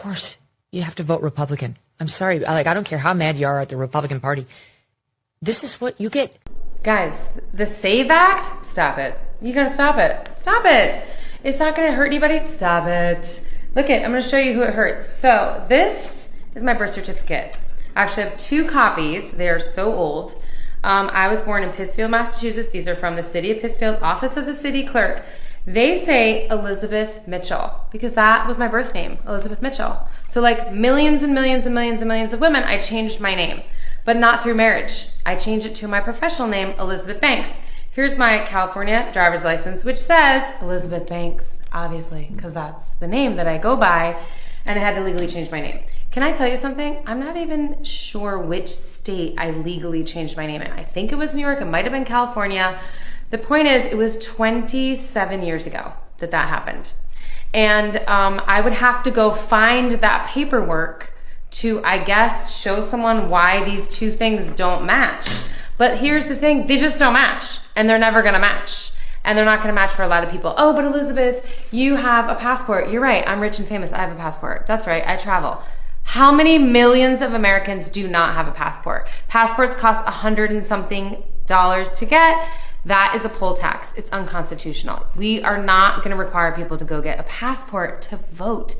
course you have to vote Republican. I'm sorry. Like, I don't care how mad you are at the Republican Party. This is what you get. Guys, the SAVE Act, stop it. You gotta stop it. Stop it. It's not gonna hurt anybody. Stop it. Look it, I'm gonna show you who it hurts. So this is my birth certificate. I actually have 2 copies. They are so old. I was born in Pittsfield, Massachusetts. These are from the city of Pittsfield, office of the city clerk. They say Elizabeth Mitchell because that was my birth name, Elizabeth Mitchell. So like millions and millions and millions and millions of women, I changed my name, but not through marriage. I changed it to my professional name, Elizabeth Banks. Here's my California driver's license, which says Elizabeth Banks, obviously, because that's the name that I go by, and I had to legally change my name. Can I tell you something? I'm not even sure which state I legally changed my name in. I think it was New York, it might have been California. The point is, it was 27 years ago that happened. And I would have to go find that paperwork to, I guess, show someone why these 2 things don't match. But here's the thing, they just don't match, and they're never gonna match. And they're not gonna match for a lot of people. Oh, but Elizabeth, you have a passport. You're right, I'm rich and famous, I have a passport. That's right, I travel. How many millions of Americans do not have a passport? Passports cost $100 and something to get. That is a poll tax. It's unconstitutional. We are not gonna require people to go get a passport to vote.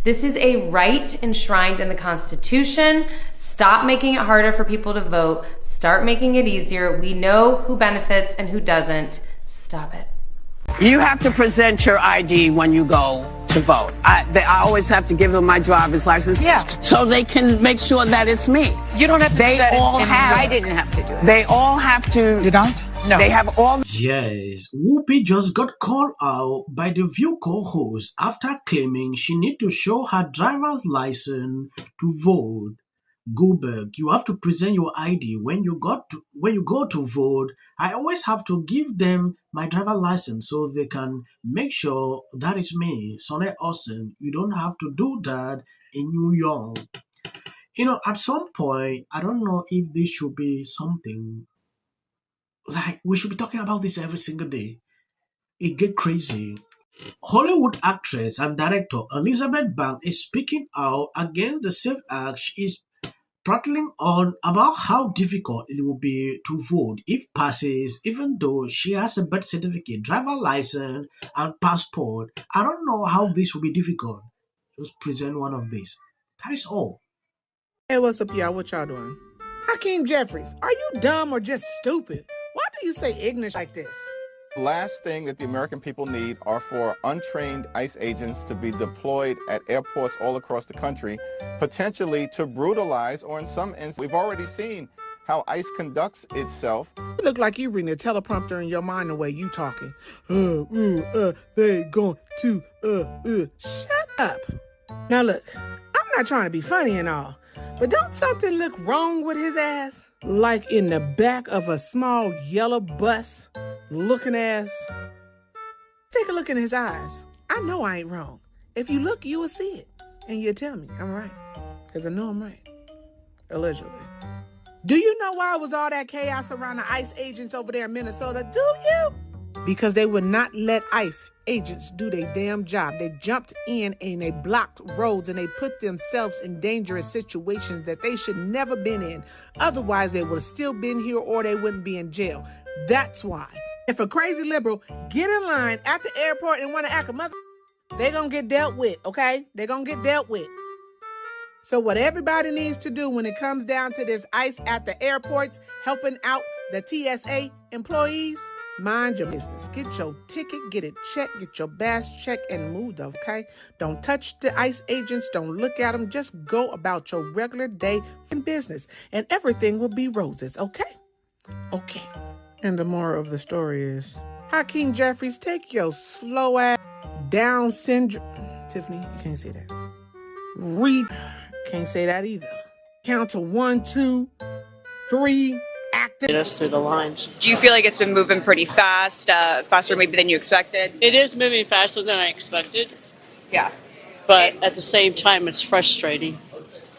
This is a right enshrined in the Constitution. Stop making it harder for people to vote. Start making it easier. We know who benefits and who doesn't. Stop it. You have to present your ID when you go to vote. I always have to give them my driver's license, so they can make sure that it's me. You don't have to do that. I didn't have to do it. They all have to. You don't? No. They have all. Yes, Whoopi just got called out by the View co-host after claiming she need to show her driver's license to vote. Goldberg, you have to present your ID when you go to vote. I always have to give them my driver license so they can make sure that is me, Sonny Austin. You don't have to do that in New York. You know, at some point, I don't know if this should be something like we should be talking about this every single day. It get crazy. Hollywood actress and director Elizabeth Banks is speaking out against the SAVE Act. She is prattling on about how difficult it will be to vote if passes, even though she has a birth certificate, driver license, and passport. I don't know how this will be difficult. Just present one of these. That is all. Hey, what's up, y'all? What y'all doing? Hakeem Jeffries, are you dumb or just stupid? Why do you say ignorant like this? The last thing that the American people need are for untrained ICE agents to be deployed at airports all across the country, potentially to brutalize, or in some instances, we've already seen how ICE conducts itself. You look like you reading a teleprompter in your mind the way you talking. They going to, shut up. Now look, I'm not trying to be funny and all, but don't something look wrong with his ass? Like in the back of a small yellow bus looking ass. Take a look in his eyes. I know I ain't wrong. If you look, you will see it. And you'll tell me I'm right. Because I know I'm right. Allegedly. Do you know why was all that chaos around the ICE agents over there in Minnesota? Do you? Because they would not let ICE agents do their damn job. They jumped in and they blocked roads and they put themselves in dangerous situations that they should never been in. Otherwise, they would have still been here or they wouldn't be in jail. That's why. If a crazy liberal get in line at the airport and want to act a mother, they're going to get dealt with, okay? They're going to get dealt with. So what everybody needs to do when it comes down to this ICE at the airports, helping out the TSA employees, mind your business. Get your ticket, get it checked, get your badge checked, and move, okay? Don't touch the ICE agents. Don't look at them. Just go about your regular day in business, and everything will be roses, okay? Okay. And the moral of the story is, Hakeem Jeffries, take your slow ass Down syndrome. Tiffany, you can't say that. Read, can't say that either. Count to 1, 2, 3. Get us through the lines. Do you feel like it's been moving pretty fast, faster maybe than you expected? It is moving faster than I expected. Yeah. But at the same time, it's frustrating.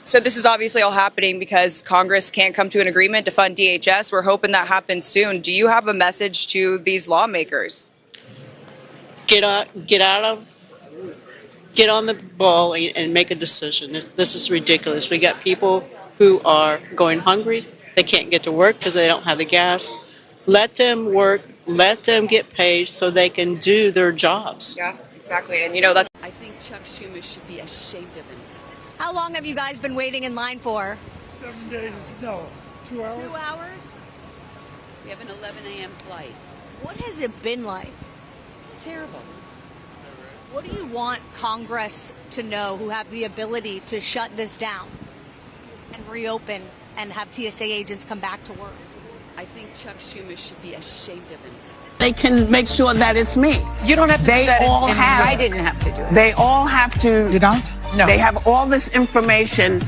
So this is obviously all happening because Congress can't come to an agreement to fund DHS. We're hoping that happens soon. Do you have a message to these lawmakers? Get out of get on the ball and make a decision. This is ridiculous. We got people who are going hungry. They can't get to work because they don't have the gas. Let them work. Let them get paid so they can do their jobs. Yeah, exactly. And that's. I think Chuck Schumer should be ashamed of himself. How long have you guys been waiting in line for? 7 days, no. 2 hours? 2 hours? We have an 11 a.m. flight. What has it been like? Terrible. What do you want Congress to know, who have the ability to shut this down and reopen and have TSA agents come back to work? I think Chuck Schumer should be ashamed of himself. They can make sure that it's me. You don't have to do that. I didn't have to do it. They all have to. You don't? No. They have all this information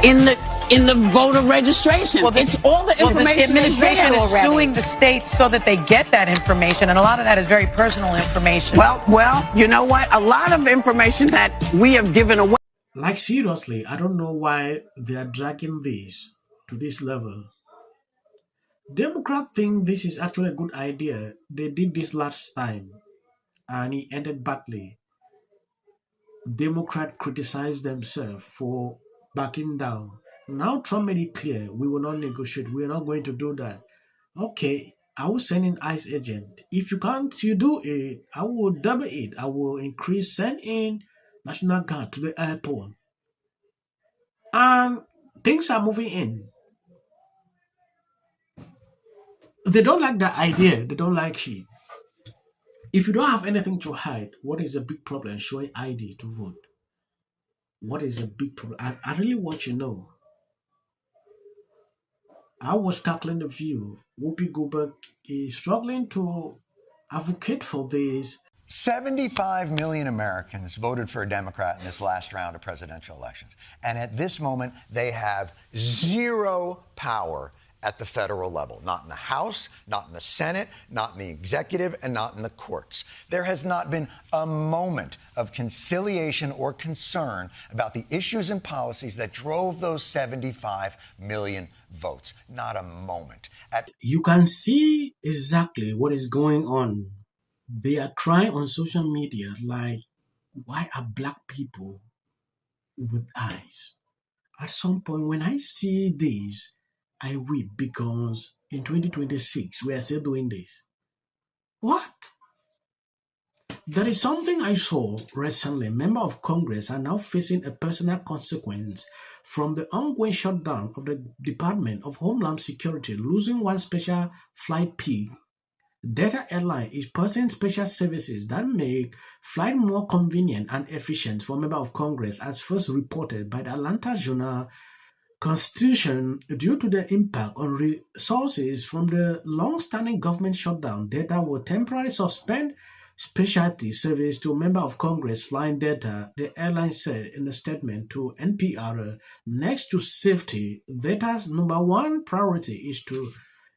in the voter registration. Well, it's all the information. The administration is suing the states so that they get that information, and a lot of that is very personal information. Well, you know what? A lot of information that we have given away. Like seriously, I don't know why they are dragging this to this level. Democrats think this is actually a good idea. They did this last time and it ended badly. Democrats criticized themselves for backing down. Now Trump made it clear, we will not negotiate. We are not going to do that. Okay, I will send in ICE agent. If you can't do it, I will double it. I will send in National Guard to the airport. And things are moving in. They don't like the idea. They don't like it. If you don't have anything to hide, what is the big problem showing ID to vote? What is the big problem? I really want to know. I was calculating the view. Whoopi Goldberg is struggling to advocate for this. 75 million Americans voted for a Democrat in this last round of presidential elections. And at this moment, they have zero power at the federal level, not in the House, not in the Senate, not in the executive, and not in the courts. There has not been a moment of conciliation or concern about the issues and policies that drove those 75 million votes. Not a moment. You can see exactly what is going on. They are crying on social media like, why are black people with eyes? At some point, when I see this, I weep because in 2026, we are still doing this. What? There is something I saw recently. Members of Congress are now facing a personal consequence from the ongoing shutdown of the Department of Homeland Security, losing one special flight peak. Delta Airlines is pursuing special services that make flight more convenient and efficient for members of Congress, as first reported by the Atlanta Journal Constitution. Due to the impact on resources from the long-standing government shutdown, Delta will temporarily suspend specialty service to members of Congress flying Delta, the airline said in a statement to NPR. Next to safety, Delta's number one priority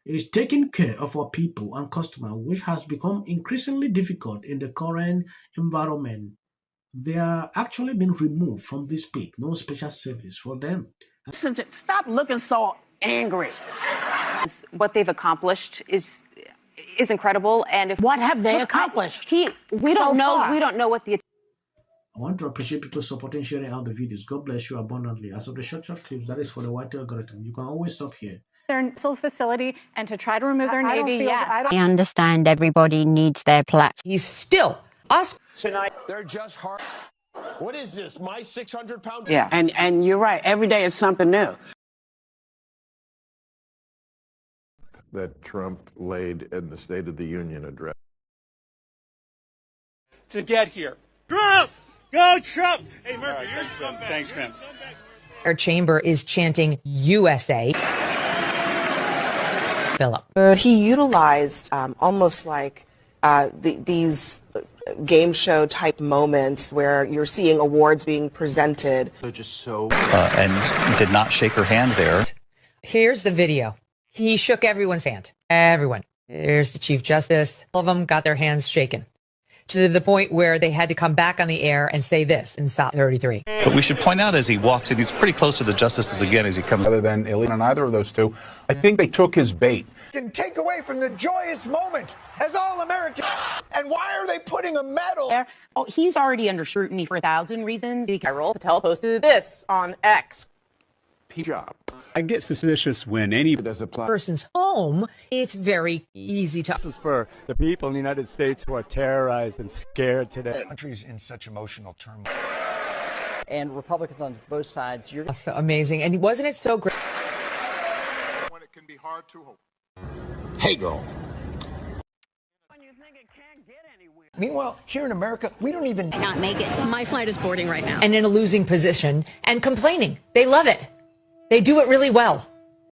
is taking care of our people and customers, which has become increasingly difficult in the current environment. They are actually being removed from this peak. No special service for them. Stop looking so angry. What they've accomplished is incredible, and what have they accomplished? We don't know what the. I want to appreciate people supporting, sharing out the videos. God bless you abundantly. As of the short clips, that is for the white algorithm. You can always stop here. Their missile facility and to try to remove their Navy. Yes, I understand everybody needs their platform. He's still us tonight. They're just hard. What is this? My 600-pound? Yeah, and you're right. Every day is something new. That Trump laid in the State of the Union address. To get here. Trump! Go Trump! Hey, Murphy, you're a scumbag. Thanks, man. Our chamber is chanting USA. Philip. He utilized almost like these game show type moments where you're seeing awards being presented. Just so and did not shake her hand there. Here's the video. He shook everyone's hand. Everyone. Here's the Chief Justice. All of them got their hands shaken. to the point where they had to come back on the air and say this in South 33. But we should point out as he walks in, he's pretty close to the justices again as he comes. Other than illegal on either of those two, I think they took his bait. Can take away from the joyous moment as all Americans. And why are they putting a medal? Oh, he's already under scrutiny for 1,000 reasons. Carol Patel posted this on X. Job. I get suspicious when any person's home. It's very easy to. This is for the people in the United States who are terrorized and scared today. The country's in such emotional turmoil. And Republicans on both sides. You're so amazing. And wasn't it so great? When it can be hard to hope. Hey, girl. Meanwhile, here in America, we don't even not make it. My flight is boarding right now. And in a losing position and complaining. They love it. They do it really well.